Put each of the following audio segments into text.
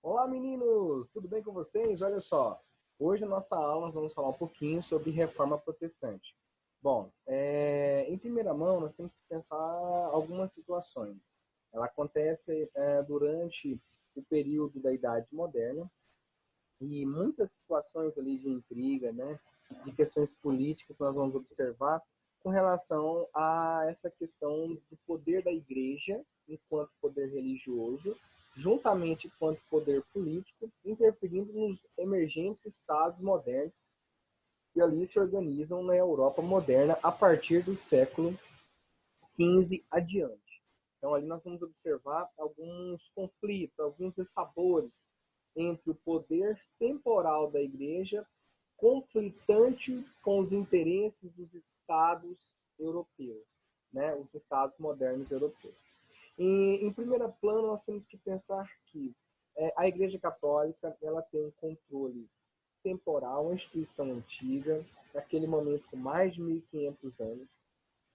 Olá, meninos! Tudo bem com vocês? Olha só, hoje na nossa aula nós vamos falar um pouquinho sobre reforma protestante. Bom, em primeira mão, nós temos que pensar algumas situações. Ela acontece durante o período da Idade Moderna e muitas situações ali de intriga, né, de questões políticas nós vamos observar com relação a essa questão do poder da igreja enquanto poder religioso, juntamente quanto poder político, interferindo nos emergentes estados modernos que ali se organizam na Europa moderna a partir do século XV adiante. Então ali nós vamos observar alguns conflitos, alguns dissabores entre o poder temporal da igreja conflitante com os interesses dos estados europeus, né, os estados modernos europeus. Em primeiro plano, nós temos que pensar que a Igreja Católica ela tem um controle temporal, uma instituição antiga, naquele momento com mais de 1500 anos,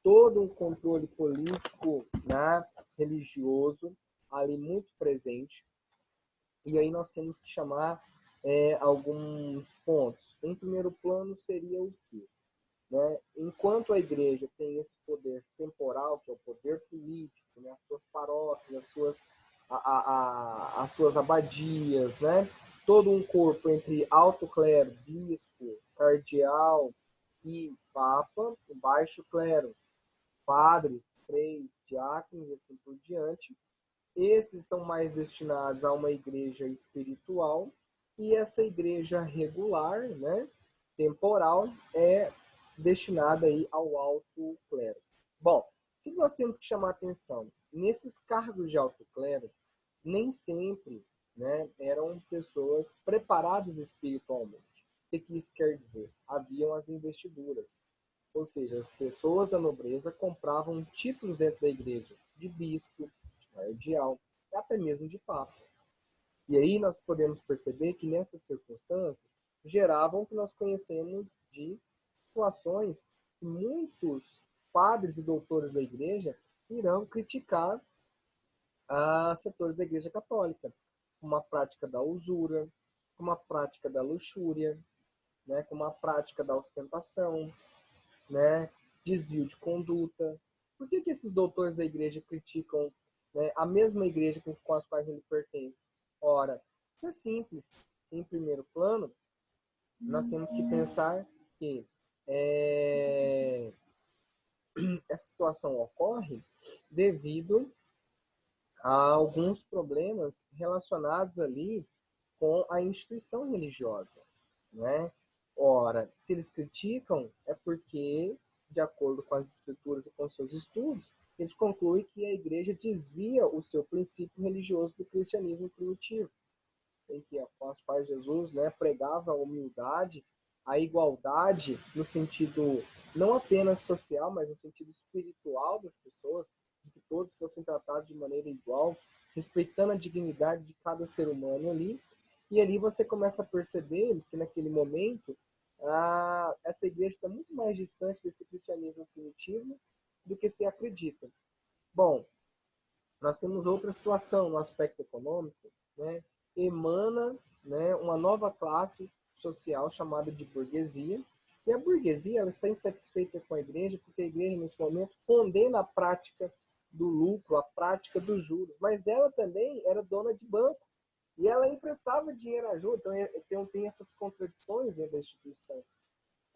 todo um controle político, né, religioso ali muito presente. E aí nós temos que chamar alguns pontos. Em primeiro plano seria o quê? Né? Enquanto a igreja tem esse poder temporal, que é o poder político, né? As suas paróquias, as suas abadias, né? Todo um corpo entre alto clero, bispo, cardeal e papa, o baixo clero, padres, freis, diáconos e assim por diante. Esses são mais destinados a uma igreja espiritual e essa igreja regular, né, temporal, é destinada aí ao alto clero. Bom, o que nós temos que chamar atenção? Nesses cargos de alto clero, nem sempre, né, eram pessoas preparadas espiritualmente. O que isso quer dizer? Haviam as investiduras, ou seja, as pessoas da nobreza compravam títulos dentro da igreja, de bispo, de cardeal, até mesmo de papa. E aí nós podemos perceber que nessas circunstâncias geravam o que nós conhecemos de situações que muitos padres e doutores da igreja irão criticar a setores da igreja católica, como a prática da usura, como a prática da luxúria, né, como a prática da ostentação, né, desvio de conduta. Por que esses doutores da igreja criticam, né, a mesma igreja com as quais ele pertence? Ora, isso é simples. Em primeiro plano, nós temos que pensar que essa situação ocorre devido a alguns problemas relacionados ali com a instituição religiosa, né? Ora, se eles criticam, é porque, de acordo com as escrituras e com seus estudos, eles concluem que a igreja desvia o seu princípio religioso do cristianismo primitivo, em que após Pai Jesus, né, pregava a humildade, a igualdade no sentido não apenas social, mas no sentido espiritual das pessoas, de que todos fossem tratados de maneira igual, respeitando a dignidade de cada ser humano ali. E ali você começa a perceber que naquele momento essa igreja está muito mais distante desse cristianismo primitivo do que se acredita. Bom, nós temos outra situação no aspecto econômico, né? Emana, né, uma nova classe social chamada de burguesia, e a burguesia ela está insatisfeita com a igreja porque a igreja nesse momento condena a prática do lucro, a prática dos juros, mas ela também era dona de banco e ela emprestava dinheiro à ajuda, então tem essas contradições dentro da instituição.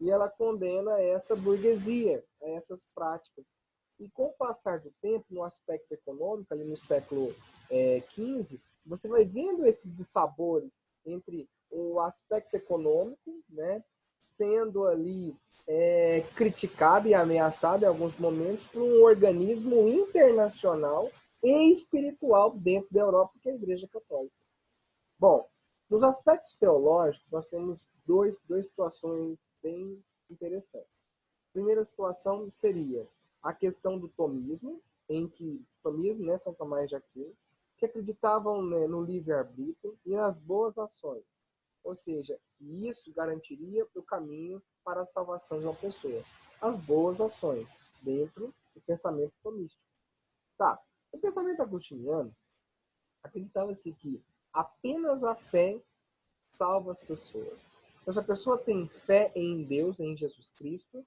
E ela condena essa burguesia, a essas práticas. E com o passar do tempo, no aspecto econômico, ali no século XV, você vai vendo esses dissabores entre o aspecto econômico, né, sendo ali criticado e ameaçado em alguns momentos por um organismo internacional e espiritual dentro da Europa, que é a Igreja Católica. Bom, nos aspectos teológicos, nós temos duas situações bem interessantes. A primeira situação seria a questão do tomismo, em que tomismo, né, São Tomás de Aquino, que acreditavam, né, no livre-arbítrio e nas boas ações. Ou seja, isso garantiria o caminho para a salvação de uma pessoa. As boas ações, dentro do pensamento tomístico. Tá, o pensamento agostiniano acreditava-se que apenas a fé salva as pessoas. Então, se a pessoa tem fé em Deus, em Jesus Cristo,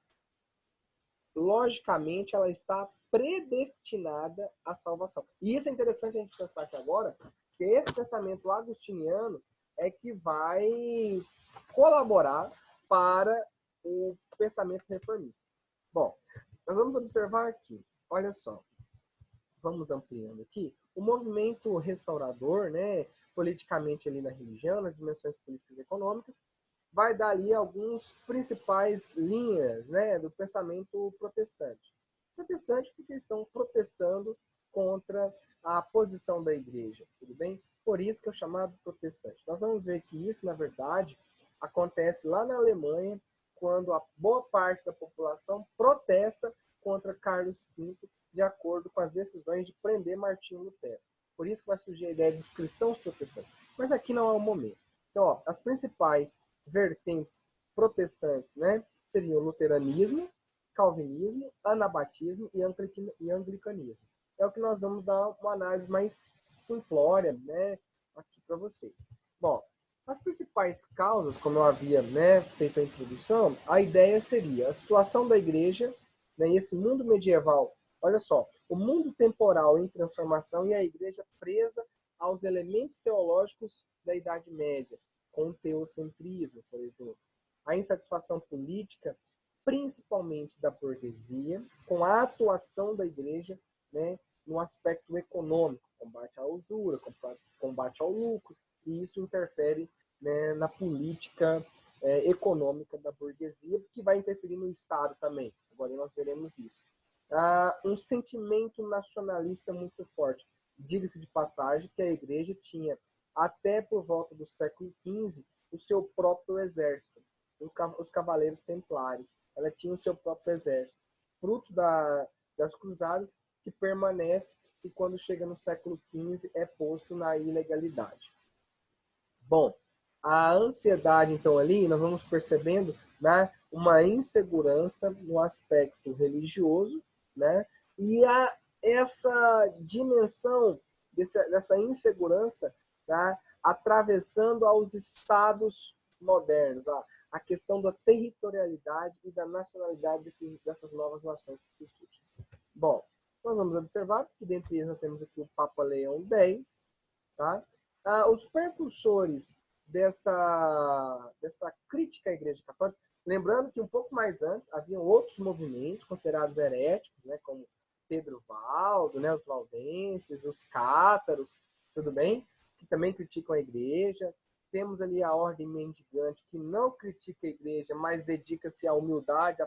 logicamente ela está predestinada à salvação. E isso é interessante a gente pensar aqui agora, que esse pensamento agostiniano é que vai colaborar para o pensamento reformista. Bom, nós vamos observar aqui, olha só, vamos ampliando aqui, o movimento restaurador, né, politicamente ali na religião, nas dimensões políticas e econômicas, vai dar ali alguns principais linhas, né, do pensamento protestante. Protestante porque estão protestando contra a posição da igreja, tudo bem? Por isso que é chamado protestante. Nós vamos ver que isso, na verdade, acontece lá na Alemanha, quando a boa parte da população protesta contra Carlos V, de acordo com as decisões de prender Martinho Lutero. Por isso que vai surgir a ideia dos cristãos protestantes. Mas aqui não é o momento. Então, ó, as principais vertentes protestantes, né, seriam o luteranismo, calvinismo, anabatismo e anglicanismo. É o que nós vamos dar uma análise mais simplória, né, aqui para vocês. Bom, as principais causas, como eu havia, né, feito a introdução, a ideia seria a situação da igreja, né, esse mundo medieval. Olha só, o mundo temporal em transformação e a igreja presa aos elementos teológicos da Idade Média, com o teocentrismo, por exemplo. A insatisfação política, principalmente da burguesia, com a atuação da igreja, né, no aspecto econômico, combate à usura, combate ao lucro, e isso interfere, né, na política econômica da burguesia, que vai interferir no Estado também. Agora nós veremos isso. Um sentimento nacionalista muito forte. Diga-se de passagem que a igreja tinha, até por volta do século XV, o seu próprio exército, os cavaleiros templários. Ela tinha o seu próprio exército, fruto das cruzadas, que permanece e quando chega no século XV é posto na ilegalidade. Bom, a ansiedade, então, ali, nós vamos percebendo, né, uma insegurança no aspecto religioso, né, e essa dimensão dessa insegurança, tá, atravessando aos estados modernos, a questão da territorialidade e da nacionalidade dessas novas nações que surgem. Bom, nós vamos observar que dentre eles nós temos aqui o Papa Leão X, tá? Os precursores dessa crítica à Igreja Católica, lembrando que um pouco mais antes haviam outros movimentos considerados heréticos, né, como Pedro Valdo, né, os valdenses, os cátaros, tudo bem? Que também criticam a Igreja. Temos ali a Ordem Mendigante, que não critica a Igreja, mas dedica-se à humildade,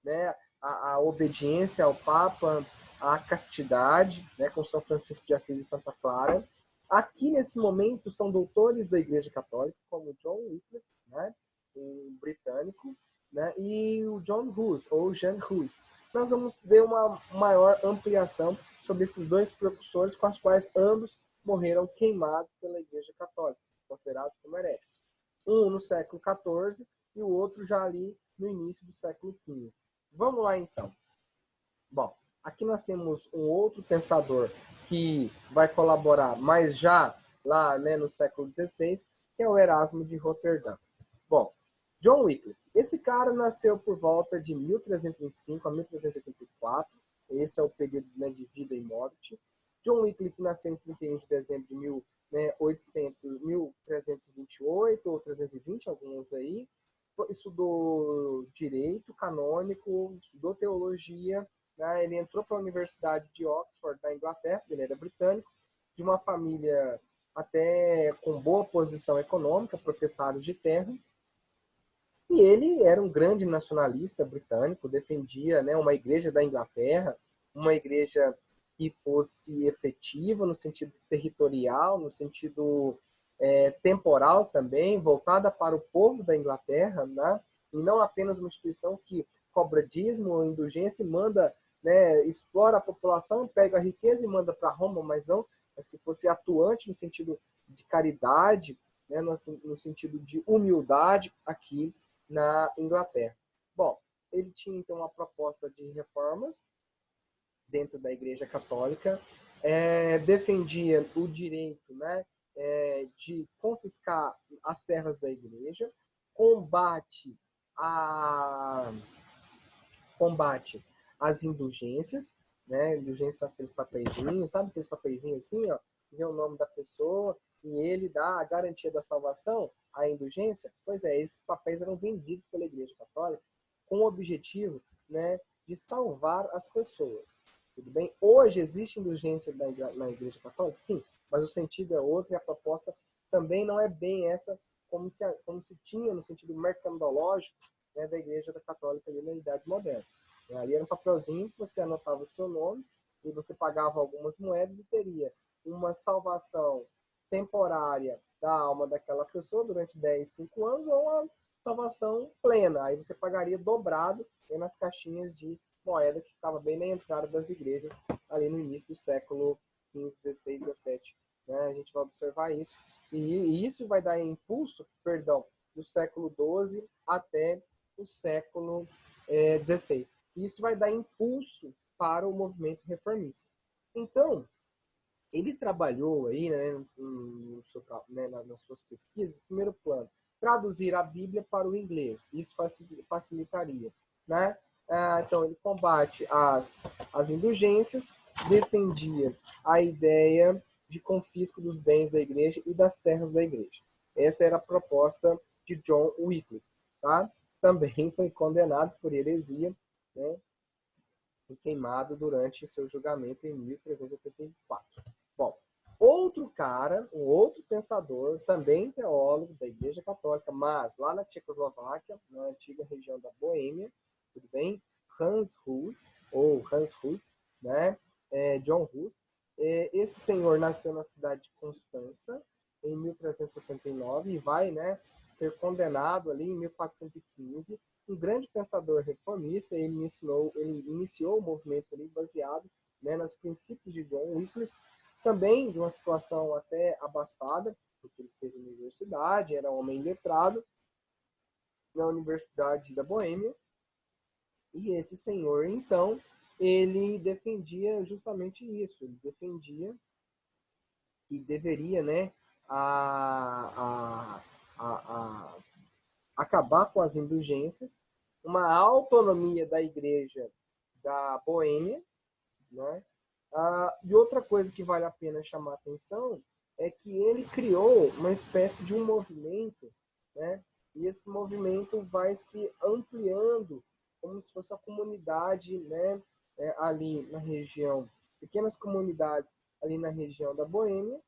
né, à obediência ao Papa, à castidade, né, com São Francisco de Assis e Santa Clara. Aqui, nesse momento, são doutores da Igreja Católica, como John Wycliffe, né, um britânico, né, e o John Hus, ou Jan Hus. Nós vamos ver uma maior ampliação sobre esses dois precursores, com os quais ambos morreram queimados pela Igreja Católica, considerados como heréticos. Um no século XIV e o outro já ali no início do século XV. Vamos lá, então. Bom, aqui nós temos um outro pensador que vai colaborar, mas já lá, né, no século XVI, que é o Erasmo de Roterdã. Bom, John Wycliffe. Esse cara nasceu por volta de 1325 a 1384. Esse é o período, né, de vida e morte. John Wycliffe nasceu em 31 de dezembro de 1328 ou 320, alguns aí. Estudou direito canônico, estudou teologia, né? Ele entrou para a Universidade de Oxford, da Inglaterra, ele era britânico, de uma família até com boa posição econômica, proprietários de terra. E ele era um grande nacionalista britânico, defendia, né, uma igreja da Inglaterra, uma igreja que fosse efetiva no sentido territorial, no sentido temporal também, voltada para o povo da Inglaterra, né? E não apenas uma instituição que cobra dízimo ou indulgência e manda, né, explora a população, pega a riqueza e manda para Roma, mas que fosse atuante no sentido de caridade, né, no sentido de humildade aqui na Inglaterra. Bom, ele tinha então uma proposta de reformas dentro da Igreja Católica, defendia o direito, né, de confiscar as terras da igreja, combate a combate as indulgências, né? Indulgência são aqueles papeizinhos, sabe aqueles papeizinhos assim, ó, que vê o nome da pessoa e ele dá a garantia da salvação, a indulgência? Pois é, esses papéis eram vendidos pela Igreja Católica com o objetivo, né, de salvar as pessoas. Tudo bem? Hoje existe indulgência na Igreja Católica? Sim, mas o sentido é outro e a proposta também não é bem essa como se tinha no sentido mercadológico, né, da Igreja Católica ali na Idade Moderna. Ali era um papelzinho que você anotava seu nome e você pagava algumas moedas e teria uma salvação temporária da alma daquela pessoa durante 10, 5 anos ou uma salvação plena. Aí você pagaria dobrado nas caixinhas de moeda que ficava bem na entrada das igrejas ali no início do século XV, XVI, XVII. Né? A gente vai observar isso. E isso vai dar impulso, perdão, do século XII até o século XVI. Isso vai dar impulso para o movimento reformista. Então, ele trabalhou aí, nas suas pesquisas, primeiro plano, traduzir a Bíblia para o inglês. Isso facilitaria. Né? Então, ele combate as indulgências, defendia a ideia de confisco dos bens da igreja e das terras da igreja. Essa era a proposta de John Wycliffe. Tá? Também foi condenado por heresia, né? E queimado durante seu julgamento em 1384. Bom, outro cara, um outro pensador, também teólogo da Igreja Católica, mas lá na Tchecoslováquia, na antiga região da Boêmia, tudo bem? Hans Hus, né? John Hus. Esse senhor nasceu na cidade de Constança em 1369 e vai, né, ser condenado ali em 1415. Um grande pensador reformista, ele iniciou o movimento ali baseado, né, nos princípios de John Wycliffe, também de uma situação até abastada, porque ele fez universidade, era homem letrado na Universidade da Boêmia, e esse senhor, então, ele defendia justamente isso, ele defendia que deveria, né, acabar com as indulgências, uma autonomia da igreja da Boêmia, né? E outra coisa que vale a pena chamar a atenção é que ele criou uma espécie de um movimento, né? E esse movimento vai se ampliando como se fosse a comunidade, né? Ali na região, pequenas comunidades ali na região da Boêmia,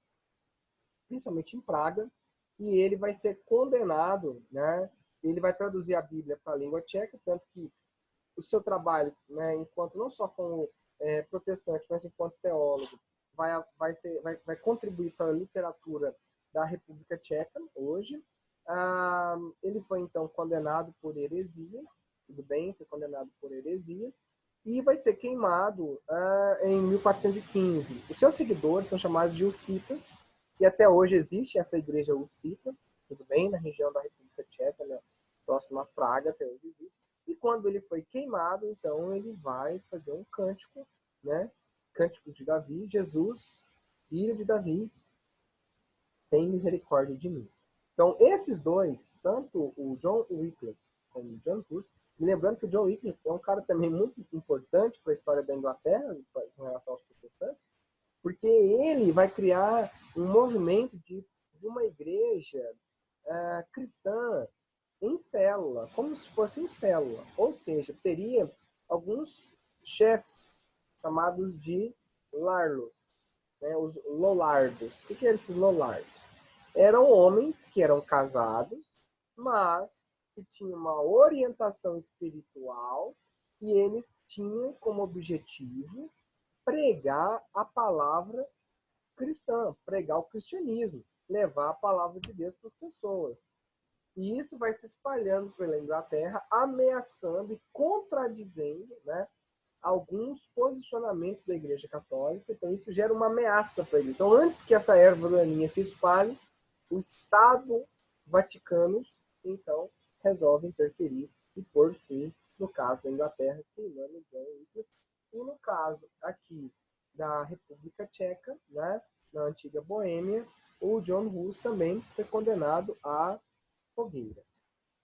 principalmente em Praga, e ele vai ser condenado, né? Ele vai traduzir a Bíblia para a língua tcheca, tanto que o seu trabalho, né, enquanto não só como protestante, mas enquanto teólogo, vai contribuir para a literatura da República Tcheca hoje. Ele foi então condenado por heresia, tudo bem, foi condenado por heresia, e vai ser queimado em 1415. Os seus seguidores são chamados de hussitas, e até hoje existe essa igreja hussita, tudo bem, na região da República Tcheca, né, próxima a Praga, até hoje existe. E quando ele foi queimado, então ele vai fazer um cântico, né? Cântico de Davi, Jesus, filho de Davi, tem misericórdia de mim. Então, esses dois, tanto o John Wycliffe como o John Hus, me lembrando que o John Wycliffe é um cara também muito importante para a história da Inglaterra, com relação aos protestantes, porque ele vai criar um movimento de uma igreja cristã em célula, como se fosse em célula. Ou seja, teria alguns chefes chamados de Larlos, né, os Lollardos. O que eram esses Lollardos? Eram homens que eram casados, mas que tinham uma orientação espiritual e eles tinham como objetivo pregar a palavra cristã, pregar o cristianismo, levar a palavra de Deus para as pessoas. E isso vai se espalhando pela Inglaterra, ameaçando e contradizendo, né, alguns posicionamentos da Igreja Católica. Então, isso gera uma ameaça para ele. Então, antes que essa erva daninha se espalhe, o Estado Vaticano, então, resolve interferir e pôr fim, no caso da Inglaterra, queimando John Wycliffe, e no caso aqui da República Tcheca, né, na antiga Boêmia, o John Hus também foi condenado à fogueira.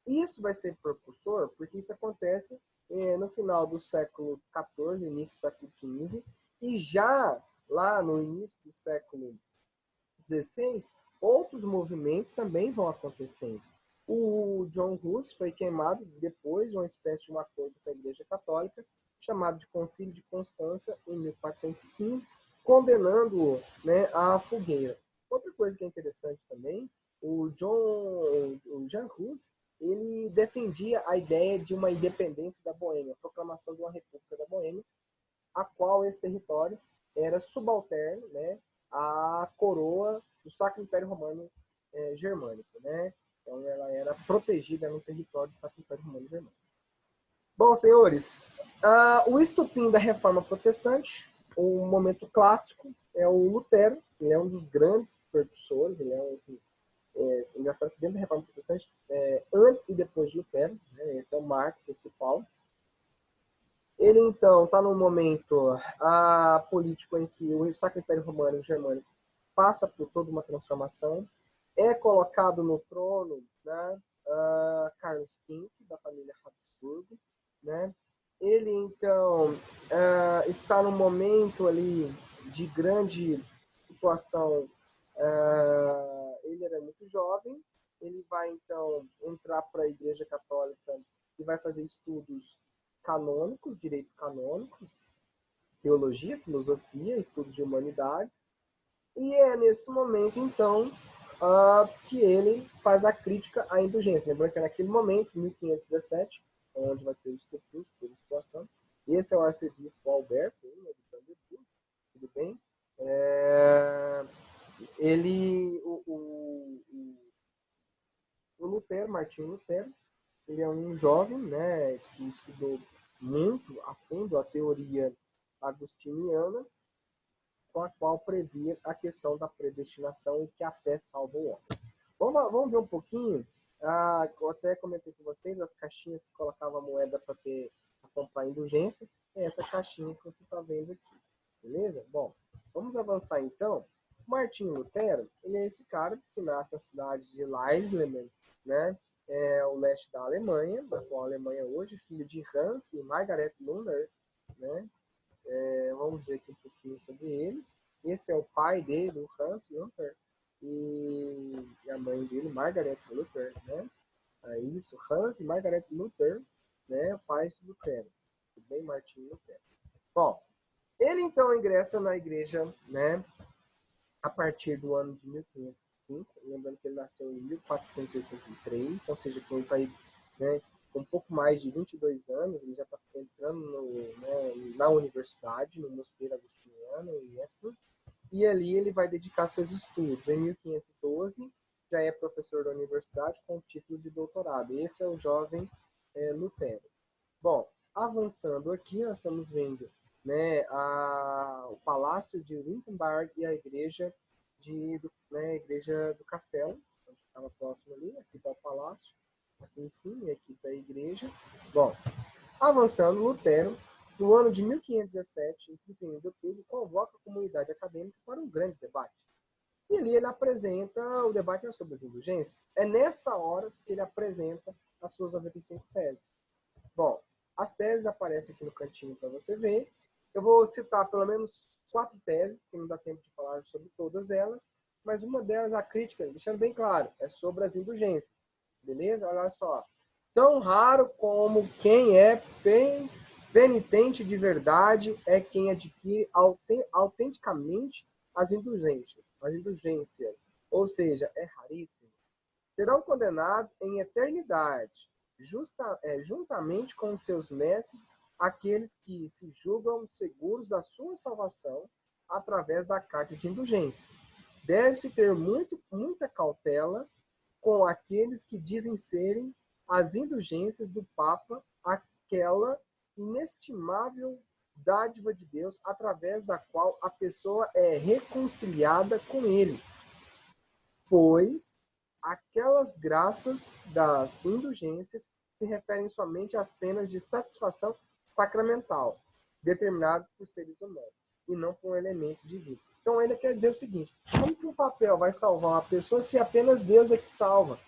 Isso vai ser propulsor porque isso acontece no final do século XIV, início do século XV, e já lá no início do século XVI, outros movimentos também vão acontecendo. O John Hus foi queimado depois de uma espécie de um acordo com a Igreja Católica, chamado de Concílio de Constança, em 1415, condenando-o, né, à fogueira. Outra coisa que é interessante também, o Jan Hus, ele defendia a ideia de uma independência da Boêmia, a proclamação de uma república da Boêmia, a qual esse território era subalterno, né, à coroa do Sacro Império Romano Germânico, né? Então ela era protegida no território do Sacro Império Romano Germânico. Bom, senhores, o estupim da Reforma Protestante, um momento clássico, é o Lutero. Ele é um dos grandes precursores, ele é engraçado que dentro da Reforma Protestante, antes e depois de Lutero, né, esse é o marco principal. Ele, então, está num momento político em que o Sacro Império Romano Germânico passa por toda uma transformação, é colocado no trono, né, Carlos V, da família Habsburgo, né? Ele, então, está num momento ali de grande situação. Ele era muito jovem, ele vai, então, entrar para a Igreja Católica e vai fazer estudos canônicos, direito canônico, teologia, filosofia, estudos de humanidades. E é nesse momento, então, que ele faz a crítica à indulgência. Lembrando que naquele momento, 1517, onde vai ter o estupro, toda a situação, esse é o arcebispo Alberto, né, de Brandeburgo, tudo bem? O Lutero, Martinho Lutero, ele é um jovem, né, que estudou muito a fundo a teoria agostiniana, com a qual previa a questão da predestinação e que a fé salva o homem. Vamos ver um pouquinho. Eu até comentei com vocês as caixinhas que colocavam a moeda para comprar indulgência. É essa caixinha que você está vendo aqui. Beleza? Bom, vamos avançar então. Martinho Lutero, ele é esse cara que nasce na cidade de Leisleben, né? O leste da Alemanha, da atual Alemanha hoje, filho de Hans e Margaret Luther, né? Vamos ver aqui um pouquinho sobre eles. Esse é o pai dele, o Hans Luther, e a mãe dele, Margaret Luther, né? É isso, Hans e Margaret Luther, né? Pais de Lutero. Tudo bem, Martinho Lutero. Bom, ele então ingressa na igreja, né? A partir do ano de 1505, lembrando que ele nasceu em 1483, ou seja, que ele está aí, né, com um pouco mais de 22 anos, ele já está entrando na universidade, no Mosteiro Agostiniano, e ali ele vai dedicar seus estudos. Em 1512, já é professor da universidade com o título de doutorado. Esse é o jovem Lutero. Bom, avançando aqui, nós estamos vendo, né, o Palácio de Wittenberg e a igreja igreja do Castelo, onde estava próximo ali. Aqui está o palácio, aqui em cima, e aqui está a igreja. Bom, avançando, Lutero, no ano de 1517, em 31 de outubro, convoca a comunidade acadêmica para um grande debate. E ali ele apresenta o debate sobre as indulgências. É nessa hora que ele apresenta as suas 95 teses. Bom, as teses aparecem aqui no cantinho para você ver. Eu vou citar pelo menos 4 teses, que não dá tempo de falar sobre todas elas, mas uma delas, a crítica, deixando bem claro, é sobre as indulgências. Beleza? Olha só. Tão raro como quem é penitente de verdade é quem adquire autenticamente as indulgências. Ou seja, é raríssimo. Serão condenados em eternidade, juntamente com os seus mestres, aqueles que se julgam seguros da sua salvação através da carta de indulgência. Deve-se ter muita cautela com aqueles que dizem serem as indulgências do Papa, aquela inestimável dádiva de Deus através da qual a pessoa é reconciliada com ele. Pois aquelas graças das indulgências se referem somente às penas de satisfação sacramental, determinadas por seres humanos, e não por um elemento divino. Então ele quer dizer o seguinte: como que um papel vai salvar uma pessoa se apenas Deus é que salva?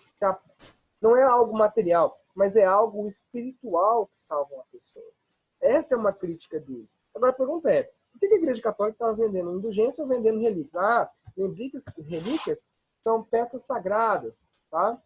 Não é algo material, mas é algo espiritual que salva uma pessoa. Essa é uma crítica dele. Agora a pergunta é: por que a Igreja Católica estava vendendo indulgência ou vendendo relíquias? Lembrei que relíquias são peças sagradas, tá?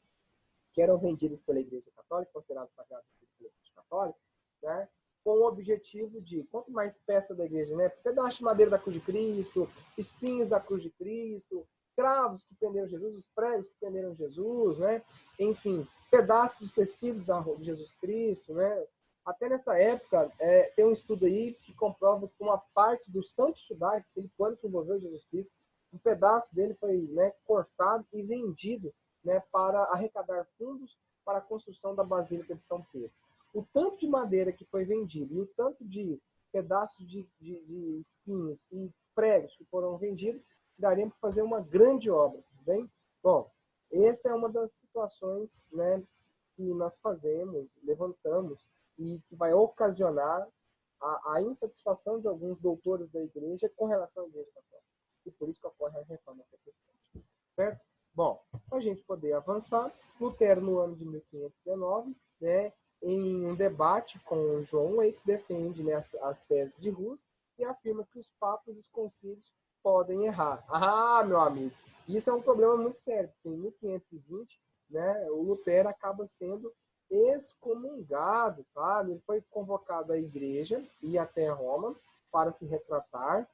Que eram vendidas pela Igreja Católica, consideradas sagradas pela Igreja Católica, né? Com o objetivo de, quanto mais peça da igreja, né? Pedaço de madeira da cruz de Cristo, espinhos da cruz de Cristo, cravos que prenderam Jesus, os pregos que prenderam Jesus, né? Enfim, pedaços dos tecidos de Jesus Cristo, né? Até nessa época, tem um estudo aí que comprova que uma parte do santo sudário, aquele pano que envolveu Jesus Cristo, um pedaço dele foi, né, cortado e vendido, né, para arrecadar fundos para a construção da Basílica de São Pedro. O tanto de madeira que foi vendido e o tanto de pedaços de espinhos e pregos que foram vendidos, daria para fazer uma grande obra, bem? Bom, essa é uma das situações, né, que nós fazemos, levantamos, e que vai ocasionar a insatisfação de alguns doutores da igreja com relação à igreja católica. E por isso que ocorre a reforma protestante. Certo? Bom, para a gente poder avançar, Lutero, no ano de 1519, né, em um debate com João VIII, defende, né, as teses de Hus e afirma que os papas e os concílios podem errar. Meu amigo, isso é um problema muito sério, porque em 1520, né, o Lutero acaba sendo excomungado, tá? Ele foi convocado à igreja e até Roma para se retratar,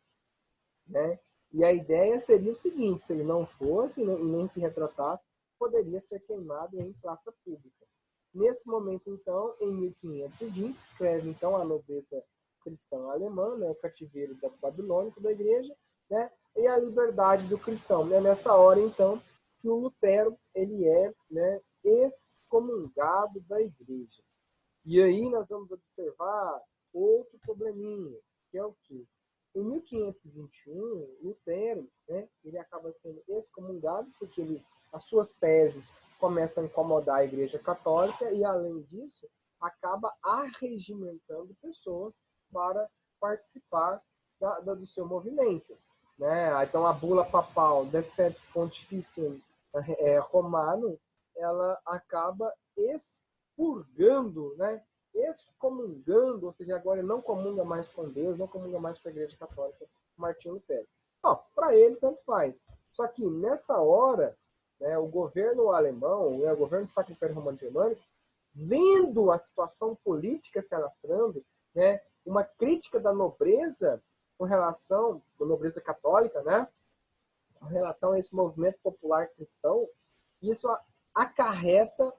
né? E a ideia seria o seguinte: se ele não fosse e nem se retratasse, poderia ser queimado em praça pública. Nesse momento, então, em 1520, escreve então a nobreza cristã alemã, né, o cativeiro babilônico da igreja, né, e a liberdade do cristão. É nessa hora, então, que o Lutero ele é, né, excomungado da igreja. E aí nós vamos observar outro probleminha, que é o quê? Em 1521, Lutero, né, ele acaba sendo excomungado porque as suas teses começam a incomodar a Igreja Católica e, além disso, acaba arregimentando pessoas para participar do seu movimento. Né? Então, a bula papal Decet Pontificium Romano, ela acaba expurgando, né, excomungando, ou seja, agora ele não comunga mais com Deus, não comunga mais com a Igreja Católica, Martinho Lutero. Para ele, tanto faz. Só que nessa hora, né, o governo alemão, né, o governo do Sacro Império Romano Germânico, vendo a situação política se alastrando, né, uma crítica da nobreza com relação, da nobreza católica, né, com relação a esse movimento popular cristão, isso acarreta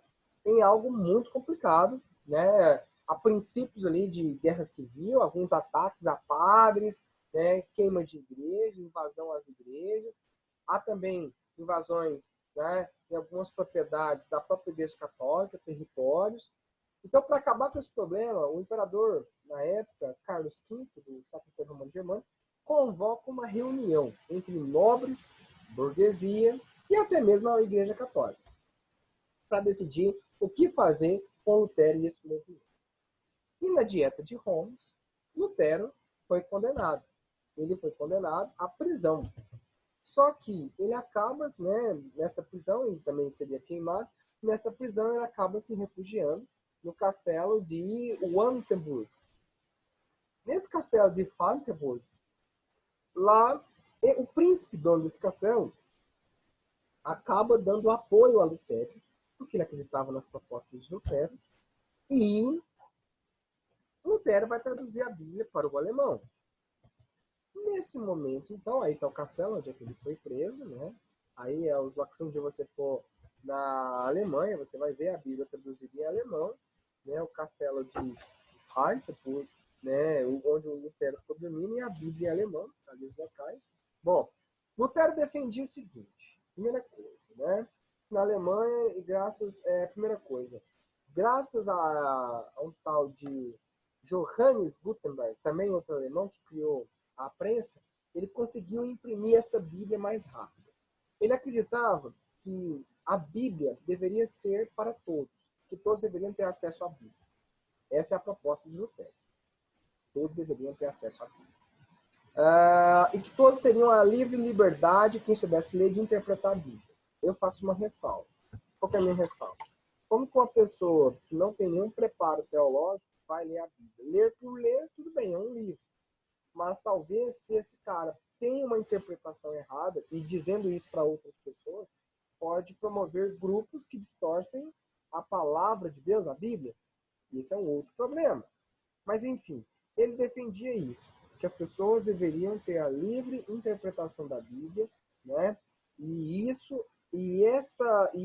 em algo muito complicado, né? Há princípios ali de guerra civil, alguns ataques a padres, né? Queima de igrejas, invasão às igrejas. Há também invasões, né, em algumas propriedades da própria Igreja Católica, territórios. Então, para acabar com esse problema, o imperador, na época, Carlos V, do Sacro Império Romano Germânico, convoca uma reunião entre nobres, burguesia e até mesmo a Igreja Católica, para decidir o que fazer com Lutero e esse movimento. E na Dieta de Worms, Lutero foi condenado. Ele foi condenado à prisão. Só que ele acaba, né, nessa prisão, e também seria queimado, nessa prisão ele acaba se refugiando no castelo de Wantenburg. Nesse castelo de Wantenburg, lá, o príncipe dono desse castelo acaba dando apoio a Lutero, porque ele acreditava nas propostas de Lutero, e Lutero vai traduzir a Bíblia para o alemão. Nesse momento, então, aí está o castelo onde ele foi preso, né? Aí, onde você for na Alemanha, você vai ver a Bíblia traduzida em alemão, né? O castelo de Heidelberg, né? Onde o Lutero ficou dormindo, e a Bíblia em alemão, ali os locais. Bom, Lutero defendia o seguinte: primeira coisa, né? Na Alemanha, e primeira coisa, graças a um tal de Johannes Gutenberg, também outro alemão que criou a prensa, ele conseguiu imprimir essa Bíblia mais rápido. Ele acreditava que a Bíblia deveria ser para todos, que todos deveriam ter acesso à Bíblia. Essa é a proposta de Lutero. Todos deveriam ter acesso à Bíblia. e que todos teriam a livre liberdade, quem soubesse ler, de interpretar a Bíblia. Eu faço uma ressalva. Qual que é a minha ressalva? Como que uma pessoa que não tem nenhum preparo teológico vai ler a Bíblia? Ler por ler, tudo bem, é um livro. Mas talvez se esse cara tem uma interpretação errada, e dizendo isso para outras pessoas, pode promover grupos que distorcem a palavra de Deus, a Bíblia. Isso é um outro problema. Mas, enfim, ele defendia isso, que as pessoas deveriam ter a livre interpretação da Bíblia, né? E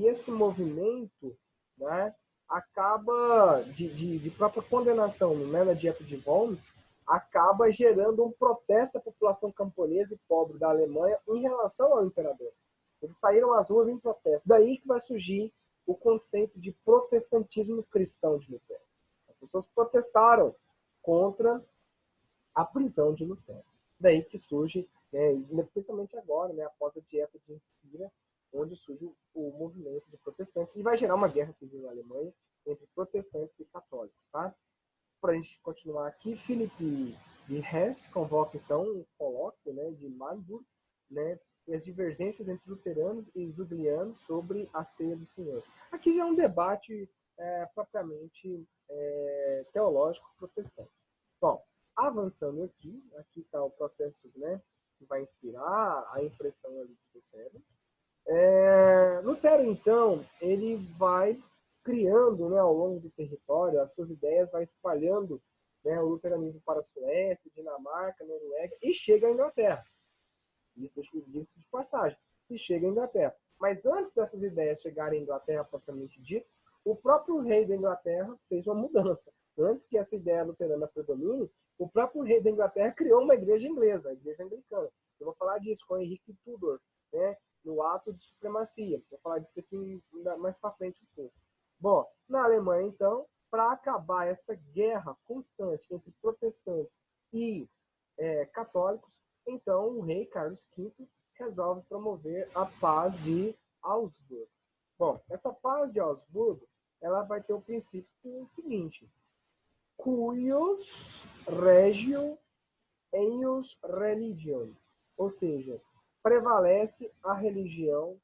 esse movimento, né, acaba de própria condenação, né, na Dieta de Worms, acaba gerando um protesto da população camponesa e pobre da Alemanha em relação ao imperador. Eles saíram às ruas em protesto. Daí que vai surgir o conceito de protestantismo cristão de Lutero. As pessoas protestaram contra a prisão de Lutero. Daí que surge, né, principalmente agora, né, após a Dieta de Inspira, onde surge o movimento de protestantes, e vai gerar uma guerra civil na Alemanha entre protestantes e católicos. Tá? Para a gente continuar aqui, Philipp de Hess convoca então um colóquio, né, de Marburg, né, e as divergências entre luteranos e zuglianos sobre a ceia do Senhor. Aqui já é um debate propriamente teológico protestante. Bom, avançando aqui está o processo, né, que vai inspirar a impressão ali de Lutero. Lutero, então, ele vai criando, né, ao longo do território, as suas ideias, vai espalhando, né, o luteranismo para a Suécia, Dinamarca, Noruega, e chega à Inglaterra. Isso de passagem. E chega à Inglaterra. Mas antes dessas ideias chegarem à Inglaterra, propriamente dito, o próprio rei da Inglaterra fez uma mudança. Antes que essa ideia luterana predomine, o próprio rei da Inglaterra criou uma igreja inglesa, a igreja anglicana. Eu vou falar disso com Henrique Tudor, né, no ato de supremacia. Vou falar disso aqui mais para frente um pouco. Bom, na Alemanha, então, para acabar essa guerra constante entre protestantes e católicos, então o rei Carlos V resolve promover a paz de Augsburgo. Bom, essa paz de Augsburgo, ela vai ter o princípio seguinte: cuius regio eius religion, ou seja, prevalece a religião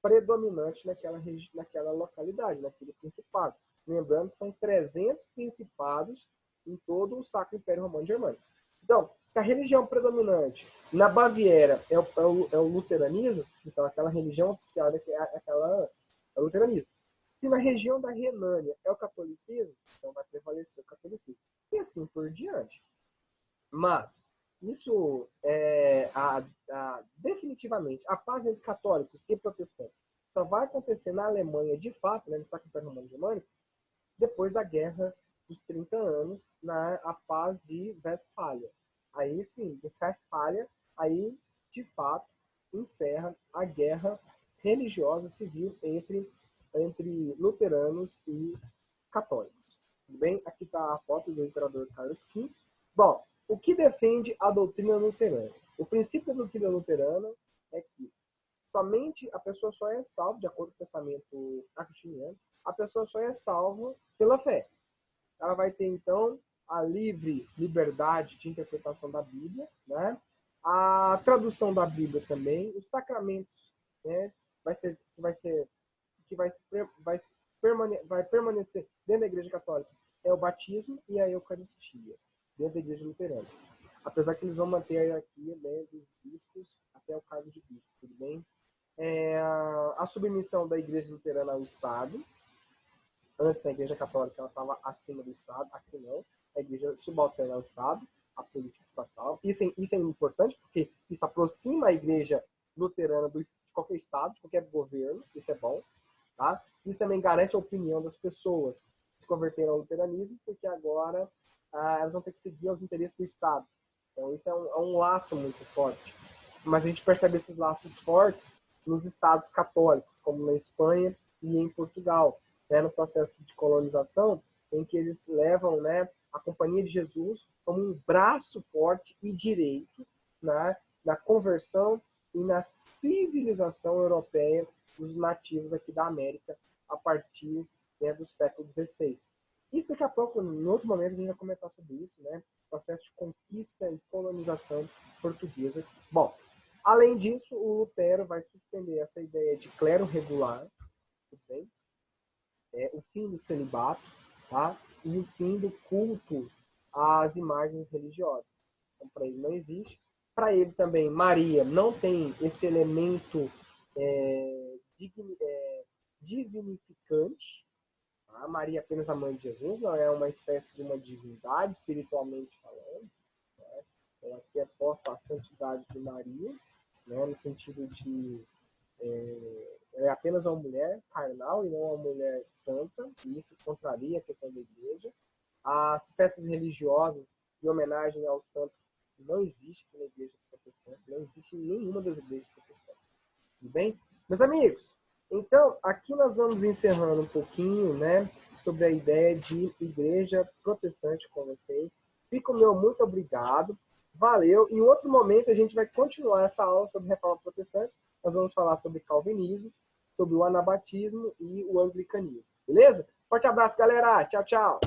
predominante naquela localidade, naquele principado. Lembrando que são 300 principados em todo o Sacro Império Romano Germânico. Então, se a religião predominante na Baviera é o luteranismo, então aquela religião oficial é o luteranismo. Se na região da Renânia é o catolicismo, então vai prevalecer o catolicismo. E assim por diante. Mas isso definitivamente a paz entre católicos e protestantes só vai acontecer na Alemanha de fato, né, no Sacro Império Romano Germânico, depois da Guerra dos 30 Anos, a paz de Westfália. Aí sim, de Westfália, aí de fato encerra a guerra religiosa civil entre luteranos e católicos. Tudo bem? Aqui está a foto do imperador Carlos V. Bom, o que defende a doutrina luterana? O princípio da doutrina luterana é que somente a pessoa só é salva, de acordo com o pensamento agostiniano, a pessoa só é salva pela fé. Ela vai ter, então, a livre liberdade de interpretação da Bíblia, né? A tradução da Bíblia também, os sacramentos, né? Vai permanecer dentro da Igreja Católica é o batismo e a Eucaristia, dentro da Igreja Luterana. Apesar que eles vão manter a hierarquia, né, dos bispos até o cargo de bispo, tudo bem? A submissão da Igreja Luterana ao Estado. Antes, na Igreja Católica, ela estava acima do Estado. Aqui não. A Igreja subalterna ao Estado, a política estatal. Isso é importante, porque isso aproxima a Igreja Luterana de qualquer Estado, de qualquer governo. Isso é bom. Tá? Isso também garante a opinião das pessoas que se converteram ao luteranismo, porque agora elas vão ter que seguir os interesses do Estado. Então, isso é um laço muito forte. Mas a gente percebe esses laços fortes nos estados católicos, como na Espanha e em Portugal, né, no processo de colonização, em que eles levam, né, a Companhia de Jesus como um braço forte e direito, né, na conversão e na civilização europeia dos nativos aqui da América a partir, né, do século XVI. Isso daqui a pouco, em outro momento, a gente vai comentar sobre isso, né? Processo de conquista e colonização portuguesa. Bom, além disso, o Lutero vai suspender essa ideia de clero regular, tudo bem? O fim do celibato, tá? E o fim do culto às imagens religiosas. Então, para ele não existe. Para ele também, Maria não tem esse elemento divinificante. Tá? Maria é apenas a mãe de Jesus, não é uma espécie de uma divindade, espiritualmente falando. Né? Então, aqui é posta a santidade de Maria, né? No sentido de ela é apenas uma mulher carnal e não uma mulher santa, e isso contraria a questão da igreja. As festas religiosas em homenagem aos santos não existe na igreja protestante, não existe em nenhuma das igrejas protestantes. Tudo bem? Meus amigos, então aqui nós vamos encerrando um pouquinho, né, sobre a ideia de igreja protestante com vocês. Fico meu muito obrigado. Valeu. Em outro momento a gente vai continuar essa aula sobre reforma protestante. Nós vamos falar sobre calvinismo, sobre o anabatismo e o anglicanismo. Beleza? Forte abraço, galera. Tchau, tchau.